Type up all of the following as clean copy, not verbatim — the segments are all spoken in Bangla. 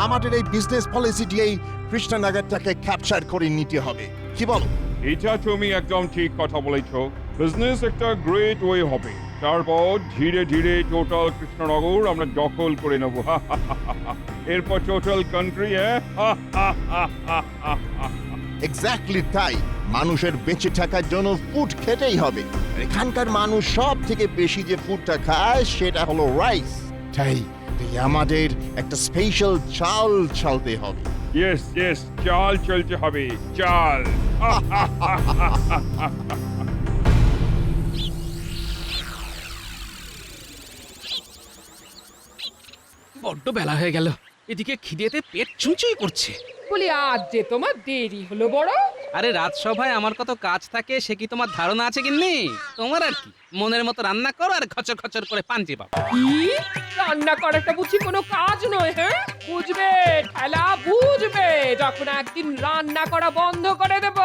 আমাদের এই বিজনেস পলিসিটি এই কৃষ্ণনগরটাকে ক্যাপচার করে নিতে হবে, কি বলো? এটা তুমি একদম ঠিক কথা বলেছো। বিজনেস একটা গ্রেট ওয়ে হবে, তারপর ধীরে ধীরে টোটাল কৃষ্ণনগর আমরা দখল করে নেবো। এরপর টোটাল কান্ট্রি। এক্স্যাক্টলি তাই। মানুষের বেঁচে থাকার জন্য ফুড খেতেই হবে। এখানকার মানুষ সব থেকে বেশি যে ফুডটা খায় সেটা হলো রাইস। তাই আমাদের একটা স্পেশাল চাল চালতে হবে। ইয়েস ইয়েস, চাল চলতে হবে, চাল। বড্ড বেলা হয়ে গেল, এদিকে খিদেতে পেট চুঁচুই করছে। বলি আজ যে তোমার দেরি হলো বড়। আরে রাজসভায় আমার কত কাজ থাকে সে কি তোমার ধারণা আছে গিন্নি? তোমার আর কি, মনের মতো রান্না করো আর খচর খচর করে পান চেপাও। কি রান্না করাটা বুঝি কোনো কাজ নয়? হ্যাঁ, বুঝবে ঠেলা বুঝবে, যখন একদিন রান্না করা বন্ধ করে দেব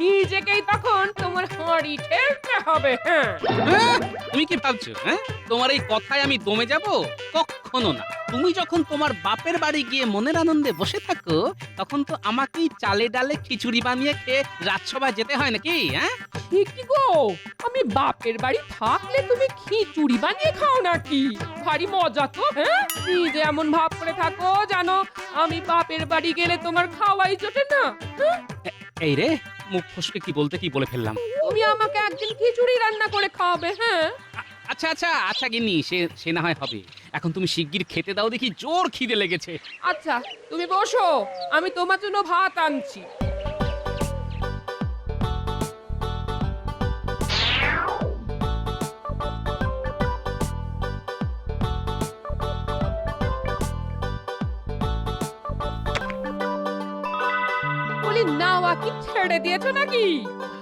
নিজেকেই তখন তোমার হাঁড়ি ঠেলতে হবে। হ্যাঁ, তুমি কি ভাবছো হ্যাঁ তোমার এই কথায় আমি দমে যাব? কখনো না। তুমি যখন তোমার বাপের বাড়ি গিয়ে মনের আনন্দে বসে থাকো তখন তো আমাকেই চালে ডালে খিচুড়ি বানিয়ে খেয়ে রাজসভায় যেতে হয় নাকি? হ্যাঁ, কি গো, আমি বাপের বাড়ি থাকলে তুমি খিচুড়ি বানিয়ে খাও নাকি? ভারী মজা তো। হ্যাঁ, নিজে এমন ভাব করে থাকো জানো আমি বাপের বাড়ি গেলে তোমার খাওয়াই জোটে না। হ্যাঁ? এই রে, মুখ ফসকে কি বলতে কি বলে ফেললাম। তুমি আমাকে একদিন খিচুড়ি রান্না করে খাওয়াবে। হ্যাঁ, আচ্ছা আচ্ছা আচ্ছা গিন্নি, সে না হয় হবে। এখন তুমি শিগগির খেতে দাও, দেখি জোর খিদে লেগেছে। আচ্ছা তুমি বসো, আমি তোমার জন্য ভাত আনছি। বলি নাওয়া কি ছেড়ে দিয়েছো নাকি?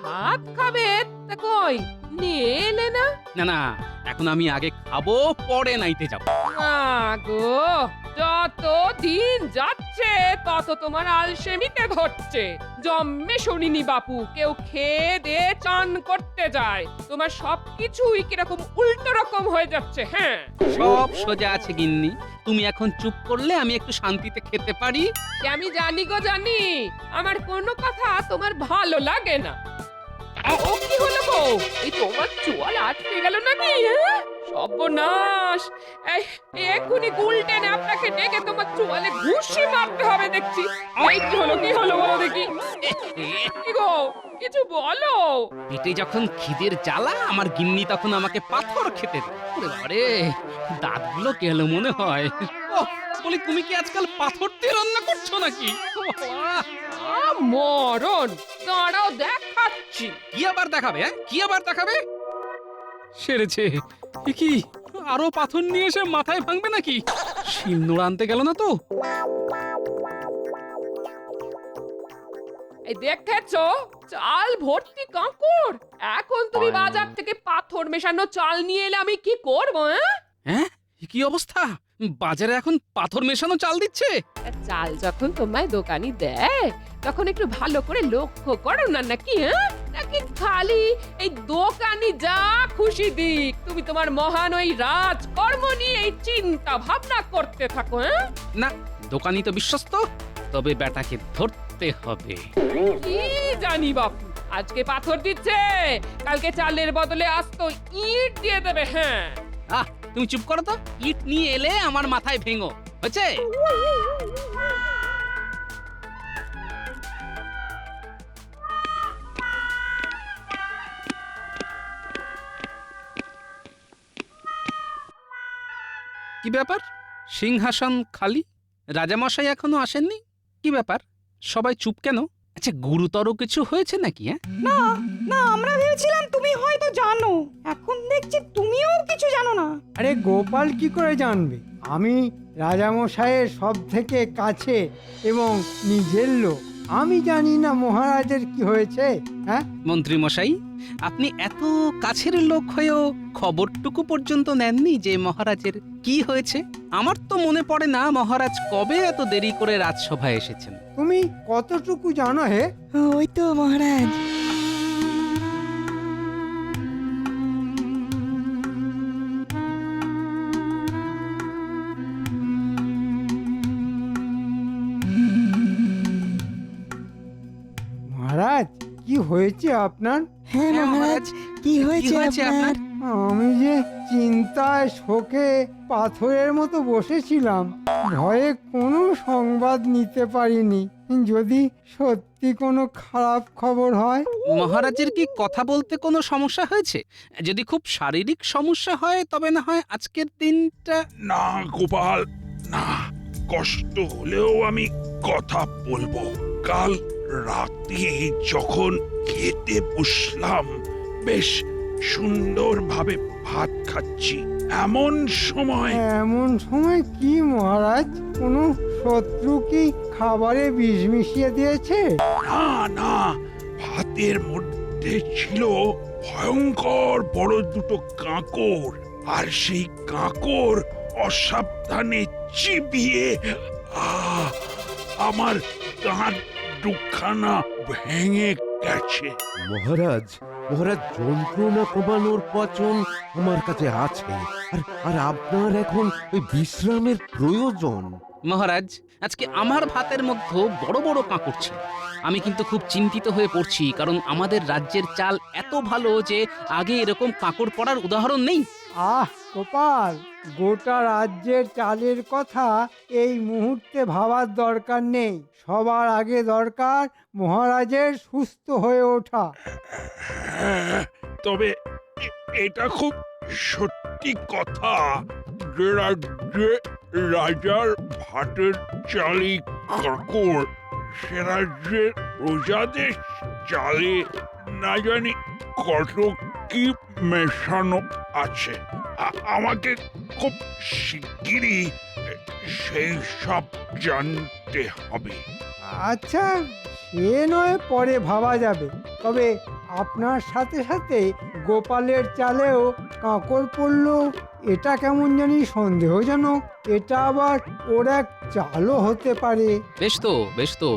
ভাত খাবে তা কই নিয়ে এলে না? না না, এখন আমি আগে খাবো, পরে নাইতে যাবো। গো, যত দিন যাচ্ছে তত তোমার আলসেমিতে ধরছে। জন্মে শুনিনি বাপু কেউ খেয়ে দে চান করতে যায়। তোমার সবকিছুই কিরকম উল্টো রকম হয়ে যাচ্ছে। হ্যাঁ, সব সোজা আছে গিন্নি, তুমি এখন চুপ করলে আমি একটু শান্তিতে খেতে পারি। সে আমি জানি গো জানি, আমার কোনো কথা তোমার ভালো লাগে না। ও কি হলো গো, এই তোমার চোয়াল আটকে গেল নাকি? হ্যাঁ, সর্বনাশ। এই এক্ষুনি গুলটেনে আপনাকে ডেকে তোমার চোয়ালে ঘুষি মারতে হবে দেখছি। এই কি হলো বলো দেখি। কি গো, কিছু বলো। পেটে যখন খিদের জ্বালা আমার গিন্নি তখন আমাকে পাথর খেতে দেয়। ওরে বাবারে, দাঁতগুলো গেল মনে হয়। ওহ, বলি তুমি কি আজকাল পাথর দিয়ে রান্না করছো নাকি? ও বাবা! মরণ, দাঁড়াও দেখাচ্ছি। কি আবার দেখাবে? হ্যাঁ, কি আবার দেখাবে? সেরেছে। এ কি, আরো পাথর নিয়ে এসে মাথায় ভাঙবে নাকি? শিলনোড়া আনতে গেল না তো? এই দেখেছো, চাল ভর্তি কাঁকড়। এখন তুমি বাজার থেকে পাথর মেশানো চাল নিয়ে এলে আমি কি করবো? হ্যাঁ, এ কি অবস্থা? বাজারে এখন পাথর মেশানো চাল দিচ্ছে? চাল যখন তোমায় দোকানি দেয় তখন একটু ভালো করে লক্ষ্য করো না নাকি? হ্যাঁ, নাকি খালি এই দোকানি যা খুশি দিক তুমি তোমার মহান ওই রাজকর্ম নিয়ে এই চিন্তা ভাবনা করতে থাকো? হ্যাঁ, না, দোকানি তো বিশ্বস্ত, তবে বেটাকে ধরতে হবে। কি জানি বাপু, আজকে পাথর দিচ্ছে, কালকে চালের বদলে আস্ত ইট দিয়ে দেবে। হ্যাঁ, আহ, তুমি চুপ করো তো। ইট নিয়ে এলে আমার মাথায় ভেঙো, হয়েছে? কি ব্যাপার, সিংহাসন খালি, রাজামশাই এখনো আসেননি? কি ব্যাপার, সবাই চুপ কেন? আচ্ছা, গুরুতর কিছু হয়েছে নাকি? হ্যাঁ, না না, আমরা ভেবেছিলাম তুমি হয়তো জানো, এখন দেখছি তুমিও কিছু জানো না। আরে গোপাল কি করে জানবে? আমি রাজামশাইয়ের সব থেকে কাছে এবং নিজের লোক, আমি জানি না মহারাজের কি হয়েছে? হ্যাঁ, মন্ত্রী মশাই, আপনি এত কাছের লোক হয়েও খবরটুকু পর্যন্ত নেননি যে মহারাজের কি হয়েছে? আমার তো মনে পড়ে না মহারাজ কবে এত দেরি করে রাজসভায় এসেছেন। তুমি কতটুকু জানো হে? ওই তো মহারাজ, হয়েছে আপনার? হ্যাঁ মহারাজ, কি কি হয়েছে আপনার? আমি যে চিন্তায় শোকে পাথরের মতো বসেছিলাম, ভয়ে কোনো সংবাদ নিতে পারিনি। যদি সত্যি কোনো খারাপ খবর হয়। মহারাজের কি কথা বলতে কোনো সমস্যা হয়েছে? যদি খুব শারীরিক সমস্যা হয় তবে না হয় আজকের দিনটা। না গোপাল, না, কষ্ট হলেও আমি কথা বলবো। কাল রাতে যখন খেতে বসলাম, বেশ সুন্দরভাবে ভাত খাচ্ছি, এমন সময় এমন সময় কি মহারাজ? কোনো শত্রু কি খাবারে বিষ মিশিয়ে দিয়েছে? না না, ভাতের মধ্যে ছিল ভয়ঙ্কর বড় দুটো কাঁকড়, আর সেই কাঁকড় অসাবধানে চিবিয়ে আমার দাঁত দুখানা ভেঙে গেছে। মহারাজ, মহারাজ, যন্ত্রণা কমানোর পচন আমার কাছে আছে, আর আপনার এখন ওই বিশ্রামের প্রয়োজন। মহারাজ, আজকে আমার ভাতের মধ্যে বড় বড় কাঁকড় ছিল। আমি কিন্তু খুব চিন্তিত হয়ে পড়ছি, কারণ আমাদের রাজ্যের চাল এত ভালো যে আগে এরকম কাঁকড় পড়ার উদাহরণ নেই। আহ গোপাল, গোটা রাজ্যের চালের কথা এই মুহূর্তে ভাবার দরকার নেই। সবার আগে দরকার মহারাজের সুস্থ হয়ে ওঠা। হ্যাঁ, তবে এটা খুব সত্যি কথা যে রাজ্যে রাজার ভাতের চালি কাঁকড়, সে রাজ্যের প্রজাদের চালে না জানি কত কি মেশানো আছে। আমাকে খুব শিগগিরই সেই সব জানতে হবে। আচ্ছা, সে নয় পরে ভাবা যাবে। তবে আপনার সাথে সাথে গোপালের চালেও কাঁকড় পড়ল, এটা কেমন জানি সন্দেহজনক। এটা আবার ওর এক চালও হতে পারে। বেশ তো, বেশ তো।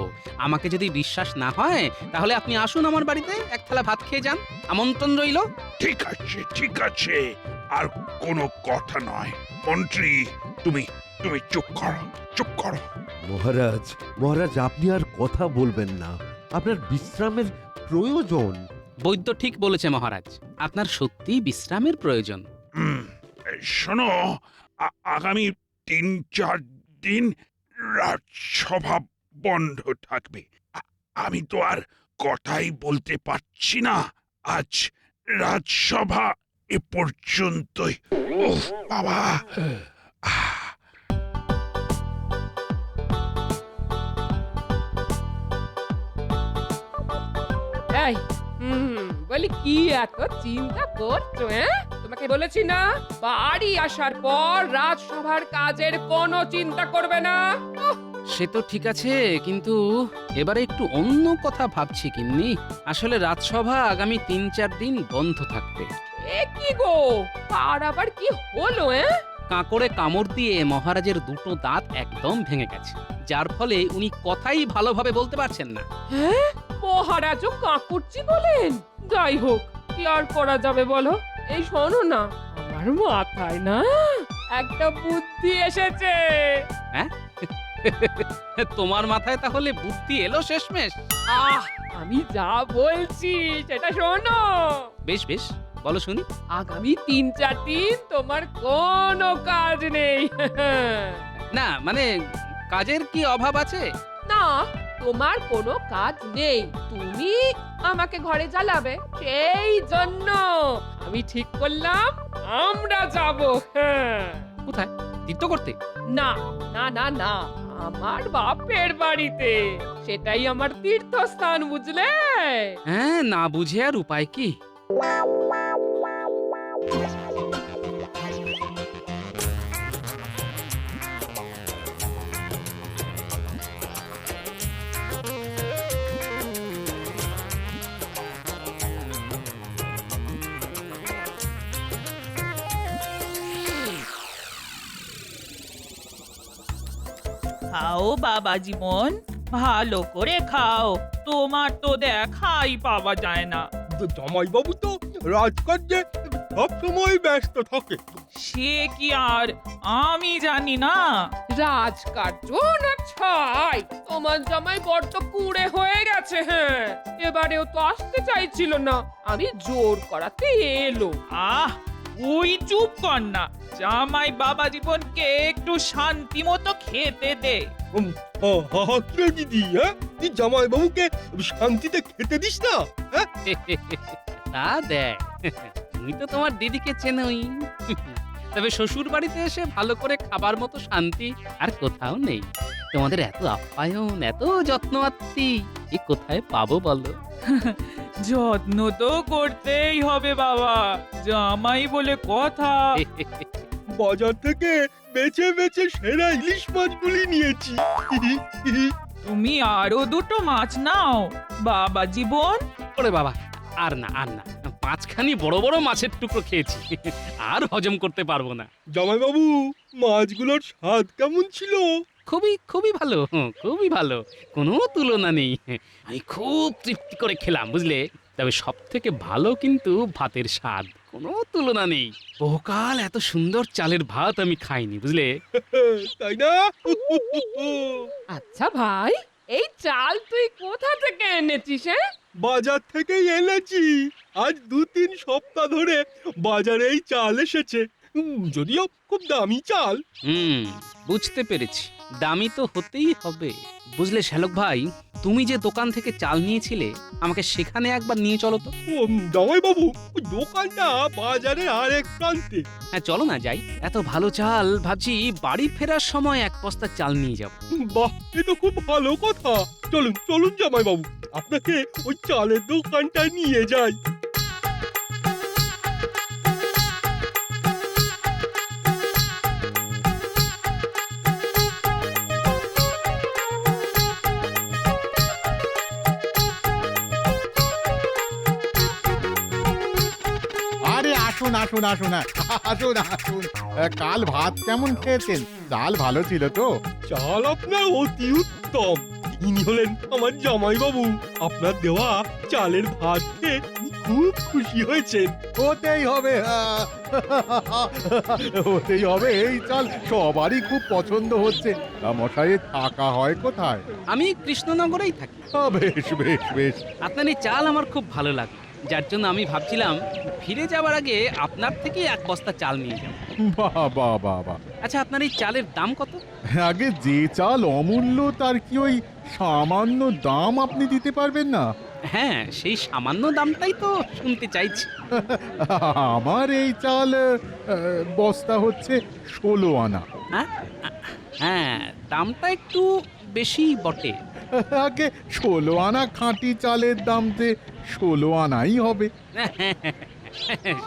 আমাকে যদি বিশ্বাস না হয় তাহলে আপনি আসুন আমার বাড়িতে, এক থালা ভাত খেয়ে যান। আমন্ত্রণ রইল। ঠিক আছে, ঠিক আছে, আর কোনো কথা নয়। মন্ত্রী, তুমি তুমি চুপ করো, চুপ করো। মহারাজ, মহারাজ, আপনি আর কথা বলবেন না, আপনার বিশ্রামের প্রয়োজন। বৈদ্য ঠিক বলেছে মহারাজ, আপনার সত্যি বিশ্রামের প্রয়োজন। শোনো, আগামী ৩-৪ দিন রাজসভা বন্ধ থাকবে। আমি তো আর কথাই বলতে পারছি না। আজ রাজসভা এ পর্যন্তই। ওহ বাবা! এই বলি কি এত চিন্তা করছো? তোমাকে বলেছি না, বাড়ি আসার পর রাজসভার কাজের কোনো চিন্তা করবে না। সে তো ঠিক আছে, কিন্তু এবারে একটু অন্য কথা ভাবছি গিন্নি। আসলে রাজসভা আগামী ৩-৪ দিন বন্ধ থাকবে। এ কি গো, আর আবার কি হলো? কাঁকড়ে কামড় দিয়ে মহারাজের দুটো দাঁত একদম ভেঙে গেছে, যার ফলে উনি কথাই ভালোভাবে বলতে পারছেন না। মহারাজও কাকুরচি বলেন? যাই হোক, কি আর করা যাবে বলো। এই শোনো না, আমার মাথায় না একটা বুদ্ধি এসেছে। তোমার মাথায় তাহলে বুদ্ধি এলো শেষমেশ? আমি যা বলছি সেটা শোনো। বেশ বেশ, বলো শুনি। আগামী ৩-৪ দিন তোমার কোনো কাজ নেই। না মানে, কাজের কি অভাব আছে? না, তোমার কোনো কাজ নেই। তুমি আমাকে ঘরে জ্বালাবে, সেই জন্য আমি ঠিক করলাম আমরা যাব। কোথায়? তীর্থ করতে? না না না না, আমার বাপের বাড়িতে। সেটাই আমার তীর্থস্থান, বুঝলে? হ্যাঁ, না বুঝে আর উপায় কি? খাও বাবা জীবন, ভালো করে খাও, তোমার তো দেখাই পাওয়া যায় না। জামাইবাবু তো রাজকার্যে সব সময় ব্যস্ত থাকে। সে কি আর আমি জানি না। রাজকার্য না ছাই, তোমার জামাই বড্ড কুঁড়ে হয়ে গেছে। হ্যাঁ, এবারেও তো আসতে চাইছিল না, আমি জোর করাতে এলো। আহ ওই চুপ কর না, জামাই বাবা জীবনকে একটু শান্তি মতো খেতে দে। কি দিদি, হ্যাঁ তুই জামাই বাবুকে শান্তিতে খেতে দিস না? হ্যাঁ তা দেখ, তুমি তো তোমার দিদিকে চেনোই। তবে শ্বশুর বাড়িতে এসে ভালো করে খাবার মতো শান্তি আর কোথাও নেই। তোমাদের এত আপ্যায়ন, এত যত্ন আত্মি, এ কোথায় পাবো বলো? যত্ন তো করতেই হবে বাবা, জামাই বলে কথা। বাজার থেকে বেছে বেছে সেরা ইলিশ মাছগুলি নিয়েছি। তুমি আরো দুটো মাছ নাও বাবা জীবন। ওরে বাবা, আর না আর না, 5খানি বড় বড় মাছের টুকরো খেয়েছি, আর হজম করতে পারবো না। জামাই বাবু, মাছগুলোর স্বাদ কেমন ছিল? খুবই খুবই ভালো, খুবই ভালো, কোনো তুলনা নেই। আমি খুব তৃপ্তি করে খেলাম, বুঝলে। তবে সব থেকে ভালো কিন্তু ভাতের স্বাদ, কোনো তুলনা নেই। বহুকাল এত সুন্দর চালের ভাত আমি খাইনি, বুঝলে। তাই না? আচ্ছা ভাই, এই চাল তুই কোথা থেকে এনেছিস? হ্যাঁ, বাজার থেকেই এনেছি। আজ 2-3 সপ্তাহ ধরে বাজারে এই চাল এসেছে। যদিও খুব দামি চাল। বুঝতে পেরেছি, দামি তো হতেই হবে। বুঝলে শ্যালক ভাই, তুমি যে দোকান থেকে চাল নিয়েছিলে, আমাকে সেখানে একবার নিয়ে চলো তো। জামাই বাবু, ওই দোকানটা বাজারের আরেক প্রান্তে। হ্যাঁ চলো না, যাই। এত ভালো চাল, ভাবছি বাড়ি ফেরার সময় 1 বস্তা চাল নিয়ে যাব। বাহ, এ তো খুব ভালো কথা। চলুন চলুন জামাই বাবু, আপনাকে ওই চালের দোকানটায় নিয়ে যাই। আরে আসুন আসুন আসুন আসুন আসুন। কাল ভাত কেমন খেয়েছেন? চাল ভালো ছিল তো? চাল আপনার অতি উত্তম। ইনি হলেন আমার জামাই বাবু। আপনার দেওয়া চালের ভাত খেয়ে উনি খুব খুশি হয়েছেন। হতেই হবে, হতেই হবে। এই চাল সবারই খুব পছন্দ হচ্ছে। মশাইয়ের থাকা হয় কোথায়? আমি কৃষ্ণনগরেই থাকি। বেশ বেশ বেশ। আপনার এই চাল আমার খুব ভালো লাগে, যার জন্য আমি ভাবছিলাম ফিরে যাওয়ার আগে আপনার থেকেই 1 বস্তা চাল নিয়ে যাব। বাহ বাহ বাহ বাহ। আচ্ছা, আপনার এই চালের দাম কত? আগে যে চাল অমূল্য, তার কি ওই সামান্য দাম আপনি দিতে পারবেন না? হ্যাঁ, সেই সামান্য দামটাই তো শুনতে চাইছি। আমার এই চাল বস্তা হচ্ছে 16 আনা। হ্যাঁ, দামটা একটু বেশি বটে। আগে 16 আনা খাঁটি চালের দাম যে 16 আনাই হবে।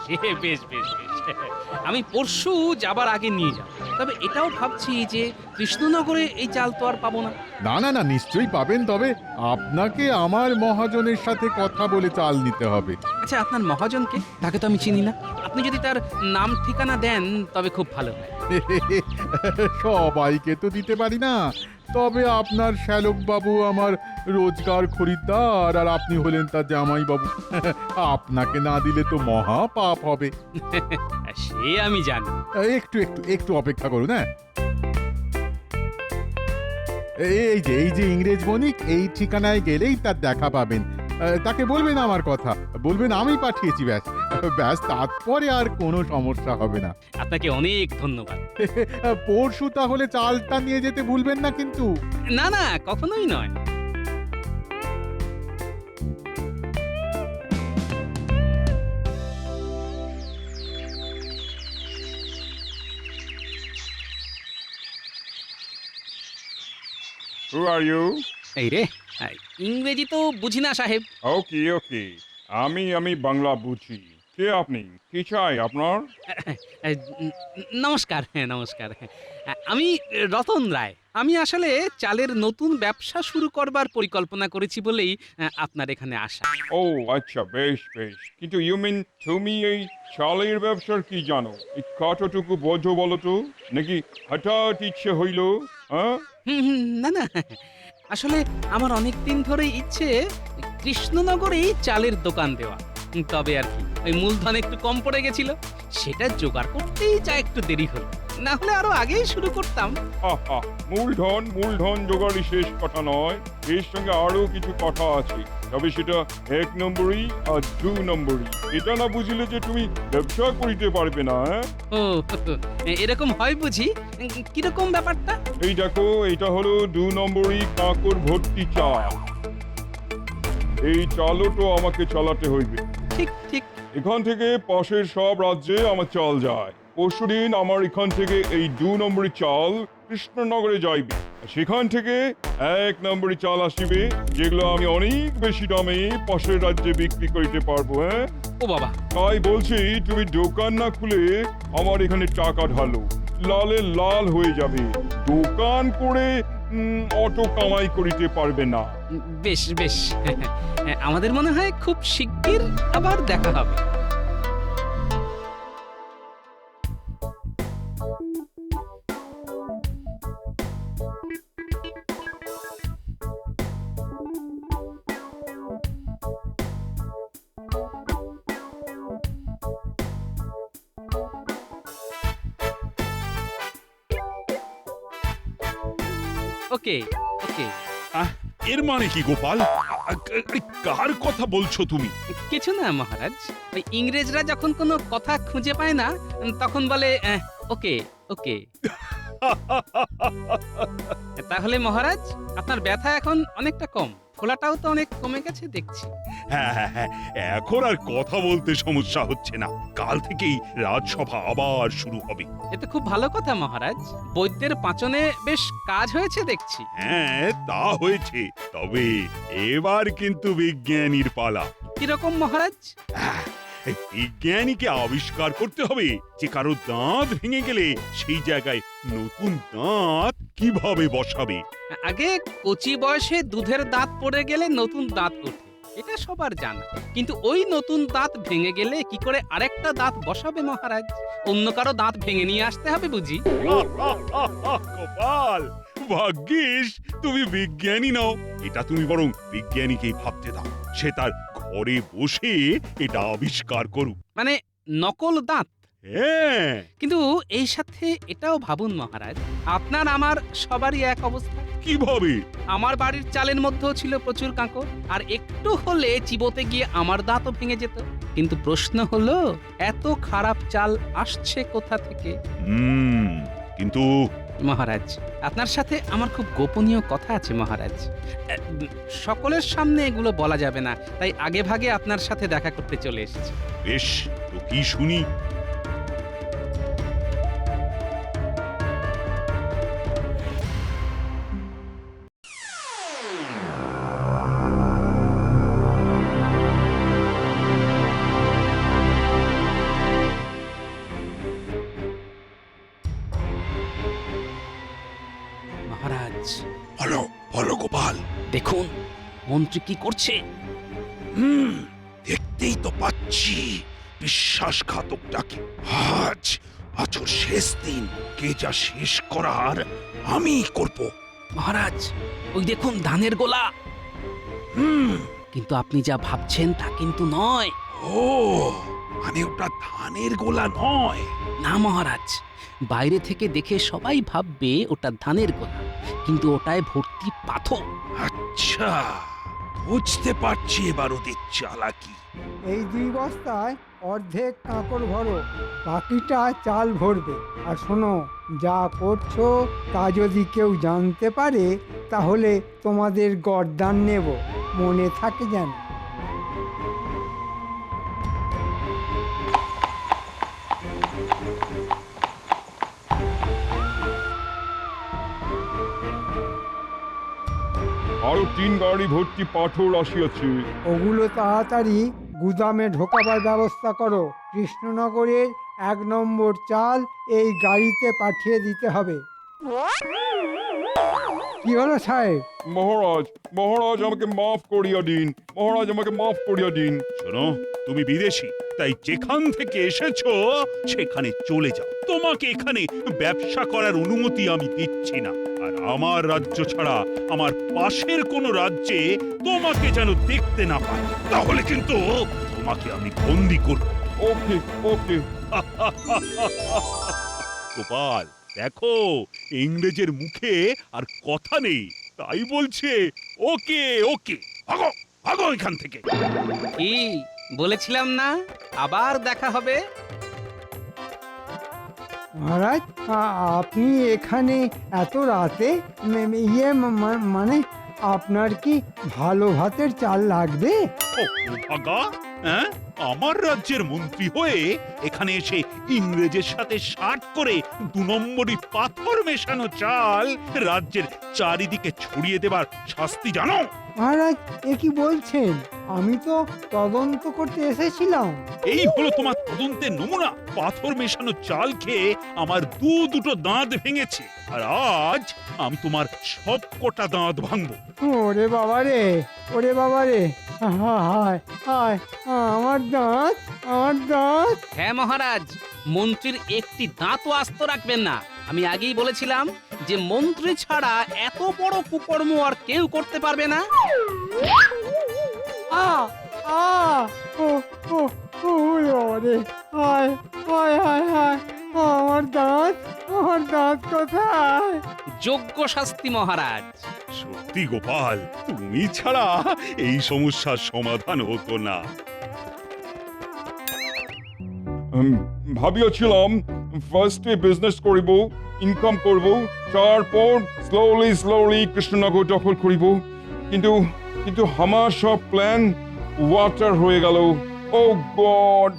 সে বেশ বেশ বেশ, আমি পরশু যাবার আগে নিয়ে যাব। তবে এটাও ভাবছি যে কৃষ্ণনগরে এই চাল তো আর পাবো না। না না না, নিশ্চয়ই পাবেন। তবে আপনাকে আমার মহাজনের সাথে কথা বলে চাল নিতে হবে। আচ্ছা, আপনার মহাজনকে? তাকে তো আমি চিনি না। আপনি যদি তার নাম ঠিকানা দেন তবে খুব ভালো হয়। সবাইকে তো দিতে পারি না। তবে আপনার শ্যালক বাবু আমার রোজগার খরিদ্দার, আর আপনি হলেন তার জামাই বাবু। আপনাকে না দিলে তো মহা পাপ হবে। সে আমি জানি। একটু একটু একটু অপেক্ষা করুন। হ্যাঁ, এই যে ইংরেজ বণিক, এই ঠিকানায় গেলেই তার দেখা পাবেন। তাকে বলবেন আমার কথা, বলবেন আমি পাঠিয়েছি। ব্যাস ব্যাস, তারপরে আর কোনো সমস্যা হবে না। আপনাকে অনেক ধন্যবাদ। পরশু তাহলে চালটা নিয়ে যেতে ভুলবেন না কিন্তু। না না, কখনোই নয়। Who are you? এই রে, ইংরেজি তো বুঝি না সাহেব। ওকে ওকে, আমি বাংলা বুঝি। কে আপনি? কি চাই আপনার? নমস্কার, হ্যাঁ নমস্কার। আমি রতন রায়। আমি আসলে চালের নতুন ব্যবসা শুরু করবার পরিকল্পনা করেছি বলেই আপনার এখানে আসা। ও আচ্ছা, বেশ বেশ। কিন্তু ইউ মিন তুমি এই চালের ব্যবসার কি জানো? এই কতটুকু বোঝো বলো তো? নাকি হঠাৎ ইচ্ছে হইল? হ্যাঁ, না না, আসলে আমার অনেক দিন ধরেই ইচ্ছে কৃষ্ণনগরেই চালের দোকান দেওয়া। তবে আর কি ওই মূলধন একটু কম পড়ে গেছিল, সেটা জোগাড় করতেই যা একটু দেরি হলো, না হলে আরো আগেই শুরু করতাম। আহা, মূলধন জোগাড়ি শেষ কথা নয়, এর সঙ্গে আরো কিছু কথা আছে। তবে সেটা 1 নম্বরই আর 2 নম্বরই। এটা না বুঝলে যে তুমি ব্যবসা করিতে পারবে না। ও এরকম হয় বুঝি? কিরকম ব্যাপারটা? এই দেখো, এটা হলো 2 নম্বরই কাঁকর ভর্তি চাল। এই চালও তো আমাকে চালাতে হইবে। ঠিক ঠিক। এখান থেকে পাশের সব রাজ্যে আমার চাল যায়। পরশুদিন আমার এখান থেকে এই 2 নম্বরই চাল কৃষ্ণনগরে যাইবে। সেখান থেকে 1 নম্বরই চাল আসিবে, যেগুলো আমি অনেক বেশি দামে পাশের রাজ্যে বিক্রি করিতে পারবো। ও বাবা, তাই বলছি, তুমি দোকান না খুলে আমার এখানে টাকা ঢালো, লালে লাল হয়ে যাবে। দোকান করে অত কামাই করিতে পারবে না। বেশ বেশ, আমাদের মনে হয় খুব শিগগির আবার দেখা হবে। ওকে ওকে। এর মানে কি গোপাল? কার কথা বলছো তুমি? কিছু না মহারাজ, ওই ইংরেজরা যখন কোনো কথা খুঁজে পায় না তখন বলে ওকে ওকে। তাহলে মহারাজ, আপনার ব্যথা এখন অনেকটা কম, ফোলাটাও তো অনেক কমে গেছে দেখছি। হ্যাঁ, এখন আর কথা বলতে সমস্যা হচ্ছে না। কাল থেকেই রাজসভা আবার শুরু হবে। এ তো খুব ভালো কথা মহারাজ, বৈদ্যের পাচনে বেশ কাজ হয়েছে দেখছি। হ্যাঁ, তা হয়েছে, তবে এবার কিন্তু বিজ্ঞানীর পালা। কিরকম মহারাজ? এই বিজ্ঞানীকে আবিষ্কার করতে হবে যে কারো দাঁত ভেঙে গেলে সেই জায়গায় নতুন দাঁত কিভাবে বসাবে। আগে কচি বয়সে দুধের দাঁত পড়ে গেলে নতুন দাঁত ওঠে, এটা সবার জানা। কিন্তু ওই নতুন দাঁত ভেঙে গেলে কি করে আরেকটা দাঁত বসাবে মহারাজ? অন্য কারো দাঁত ভেঙে নিয়ে আসতে হবে বুঝি? গোপাল, ভাগ্যিস তুমি বিজ্ঞানী নও। এটা তুমি বরং বিজ্ঞানীকেই ভাবতে দাও, সে তার ঘরে বসে এটা আবিষ্কার করুক। মানে নকল দাঁত? হ্যাঁ। কিন্তু এই সাথে এটাও ভাবুন মহারাজ, আপনার আমার সবারই এক অবস্থা। কিভাবে? আমার বাড়ির চালের মধ্যেও ছিল প্রচুর কাঁকর, আর একটু হলে চিবোতে গিয়ে আমার দাঁতও ভেঙে যেত। কিন্তু প্রশ্ন হলো, এত খারাপ চাল আসছে কোথা থেকে? কিন্তু মহারাজ, আপনার সাথে আমার খুব গোপনীয় কথা আছে মহারাজ। সকলের সামনে এগুলো বলা যাবে না, তাই আগে ভাগে আপনার সাথে দেখা করতে চলে এসেছি। বেশ, তো কি শুনি? মহারাজ, বলো গোপাল। দেখুন মন্ত্রী কি করছে। দেখতেই তো পাচ্ছি বিশ্বাসঘাতকটাকে। আজ বছর শেষ দিন, কে যা শেষ করার আমি করব। মহারাজ, ওই দেখুন ধানের গোলা। কিন্তু আপনি যা ভাবছেন তা কিন্তু নয়। ও, মানে ওটা ধানের গোলা নয়? না মহারাজ, বাইরে থেকে দেখে সবাই ভাববে ওটা ধানের গোলা, কিন্তু ওটায় ভর্তি পাথর। আচ্ছা, বুঝতে পারছি এবার ওদের চালাকি। এই 2 বস্তায় অর্ধেক কাঁকড় ভরো, বাকিটা চাল ভরবে। আর শোনো, যা করছো তা যদি কেউ জানতে পারে তাহলে তোমাদের গর্দান নেব, মনে থাকে যেন। আরো 3 গাড়ি ভর্তি পাথর আসিয়াছে। ওগুলো তাড়াতাড়ি গুদামে ঢোকাবার ব্যবস্থা করো। কৃষ্ণনগরের 1 নম্বর চাল এই গাড়িতে পাঠিয়ে দিতে হবে। কি হলো সাহেব? মহারাজ আমাকে মাফ করিয়া দিন। মহারাজ আমাকে মাফ করিয়া দিন। শোনো, তুমি বিদেশি, তাই যেখান থেকে এসেছো সেখানে চলে যাও। তোমাকে এখানে ব্যবসা করার অনুমতি আমি দিচ্ছি না। আর আমার রাজ্য ছাড়া আমার পাশের কোনো রাজ্যে তোমাকে যেন দেখতে না পাই, তাহলে কিন্তু তোমাকে আমি বন্দি করব। ওকে ওকে। গোপাল দেখো, ইংরেজের মুখে আর কথা নেই, তাই বলছে ওকে ওকে। ভাগো ভাগো এখান থেকে। কি বলেছিলাম না আবার দেখা হবে? মহারাজ আপনি এখানে এত রাতে মানে আপনার কি ভালো ভাতের চাল লাগবে? ও ভাগা, হ্যাঁ, আমার রাজ্যের মন্ত্রী হয়ে এখানে এসে ইংরেজের সাথে শার্ট করে 2 নম্বরই পাথর মেশানো চাল রাজ্যের চারিদিকে ছড়িয়ে দেবার শাস্তি জানো? মহারাজ এ কি বলছেন? আমি তো তদন্ত করতে এসেছিলাম। এই হলো তোমার তদন্তের নমুনা। পাথর মেশানো চাল খেয়ে আমার দুটো দাঁত ভেঙেছে, আর আজ আমি তোমার সব কটা দাঁত ভাঙবো। ওরে বাবা রে, ওরে বাবা রে, হায় হায়, আমার দাঁত, আমার দাঁত। হ্যাঁ মহারাজ, মন্ত্রীর একটি দাঁতও আস্ত রাখবেন না। আমি আগেই বলেছিলাম যে মন্ত্রী ছাড়া এত বড় কুকর্ম আর কেউ করতে পারবে না। আ আ ও ও ও রে, হায় হায় হায় হায়, আমার দাঁত, আমার দাঁত কোথায়? যোগ্য শাস্তি মহারাজ। সত্যি গোপাল, তুমি ছাড়া এই সমস্যার সমাধান হতো না। ভাবিয়েছিলাম ফার্স্টে বিজনেস করিব, ইনকাম করব, তারপর স্লোলি স্লোলি কৃষ্ণনগর দখল করিব, কিন্তু কিন্তু আমার সব প্ল্যান ওয়াটার হয়ে গেল। ও গড!